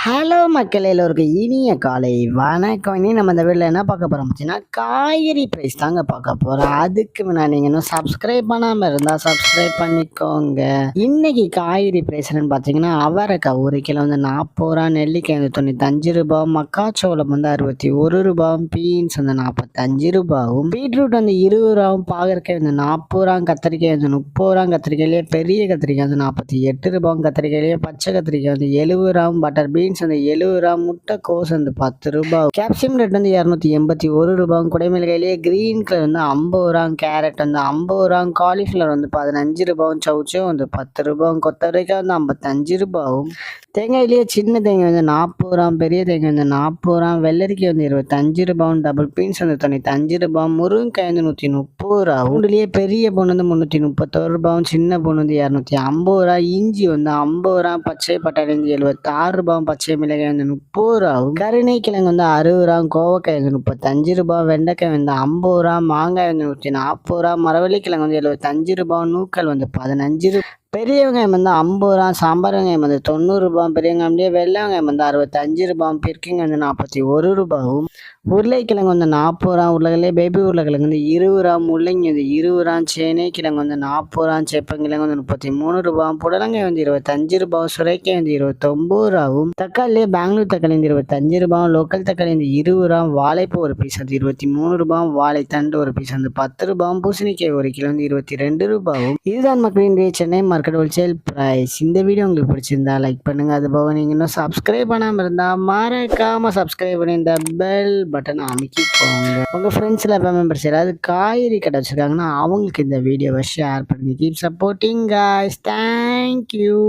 Hello மக்கள் எல்லோருக்கும் இனிய காலை வணக்கம். இனி நம்ம இந்த வீட்டில் என்ன பார்க்க போகிறோம் அப்படின்னா காய்கறி ப்ரைஸ் தாங்க பார்க்க போகிறோம். அதுக்கு முன்னாடி நீங்கள் இன்னும் சப்ஸ்கிரைப் பண்ணாமல் இருந்தால் சப்ஸ்கிரைப் பண்ணிக்கோங்க. இன்னைக்கு காய்கறி ப்ரைஸ்ன்னு பார்த்தீங்கன்னா அவரைக்காய் 1 கிலோ வந்து 40 ரூபா, நெல்லிக்காய் வந்து 95 ரூபா, மக்காச்சோளம் வந்து 61 ரூபா, பீன்ஸ் வந்து 45 ரூபாவும், பீட்ரூட் வந்து 20 ரூபாவும், பாகற்காய் வந்து 40 ரூபா, கத்திரிக்காய் வந்து 30 ரூபா, கத்திரிக்காயிலேயே பெரிய கத்திரிக்காய் வந்து 48 ரூபாவும், கத்திரிக்காயிலேயே பச்சை கத்திரிக்காய் வந்து 70 ரூபாவும், பட்டர் பீன்ஸ் வந்து 70 ரூபா, முட்டைக்கோஸ் வந்து 10 ரூபா, கேப்சியம் ரேட் வந்து 281 ரூபாவும், குடைமிளகாயிலேயே கிரீன் கலர் வந்து 50 ரூபா, கேரட் வந்து 50 ரூபா, காலிஃப்ளவர் வந்து 15 ரூபாவும், சவுச்சோ வந்து 10 ரூபாவும், கொத்தவரைக்காய் வந்து 55 ரூபாவும், தேங்காயிலேயே சின்ன தேங்காய் வந்து 40 ரூபா, பெரிய தேங்காய் வந்து 40 ரூபா, வெள்ளரிக்காய் வந்து 25 ரூபாவும், டபுள் பீன்ஸ் வந்து 95 ரூபா, முருங்கைக்காய் வந்து 130 ரூபா, பூண்டுலேயே பெரிய பொண்ணு வந்து 331 ரூபாவும், சின்ன பொண்ணு வந்து 250 ரூபா, இஞ்சி வந்து 50 ரூபா, பச்சை பட்டாணி வந்து 76 ரூபாவும், பச்சை மிளகாய் வந்து 30 ரூபாவும், கருணைக்கிழங்கு வந்து 60 ரூபா, கோவக்காய் வந்து 35 ரூபா, வெண்டைக்காய் வந்து 50 ரூபா, மாங்காய் வந்து 140 ரூபா, மரவள்ளிக்கிழங்கு வந்து 75 ரூபா, நூக்கல் வந்து 15 ரூபா, பெரிய வெங்காயம் வந்து 50 ரூபா, சாம்பார் வெங்காயம் வந்து 90 ரூபா, பெரிய வெங்காயம்லேயே வெள்ளை வெங்காயம் வந்து 65 ரூபா, பிற்கிங்க வந்து 41 ரூபாவும், உருளைக்கிழங்கு வந்து 40 ரூபா, உருளைக்கிழங்கு பேபி உருளைக்கிழங்கு வந்து 20 ரூபா, முள்ளங்கி வந்து 20 ரூபா, சேனை கிழங்கு வந்து 40 ரூபா, சேப்பங்கிழங்கு வந்து 33 ரூபா, புடலங்காய் வந்து 25 ரூபா, சுரைக்காய் வந்து 29 ரூபாவும், தக்காளியே பெங்களூர் தக்காளி வந்து 25 ரூபா, லோக்கல் தக்காளி வந்து 20 ரூபா, வாழைப்பூ ஒரு பீஸ் வந்து 23 ரூபா, வாழைத்தண்டு ஒரு பீஸ் வந்து 10 ரூபாவும், பூசணிக்காய் 1 கிலோ வந்து 22 ரூபாவும். இதுதான் மக்களின் சென்னை மார்க்கெட் ஹோல்சேல் பிரைஸ். இந்த வீடியோ உங்களுக்கு பிடிச்சிருந்தா லைக் பண்ணுங்க. அது போக நீங்க இன்னும் சப்ஸ்கிரைப் பண்ணாமல் இருந்தா மறக்காம சப்ஸ்கிரைப் பண்ணி இந்த பெல் பட்டன் அமைக்கிக்கோங்க. உங்க ஃப்ரெண்ட்ஸ்ல மெம்பர்ஸ் யாராவது காய்கறி கடை வச்சிருக்காங்கன்னா அவங்களுக்கு இந்த வீடியோவை ஷேர் பண்ணுங்க. Keep supporting guys. தேங்க்யூ.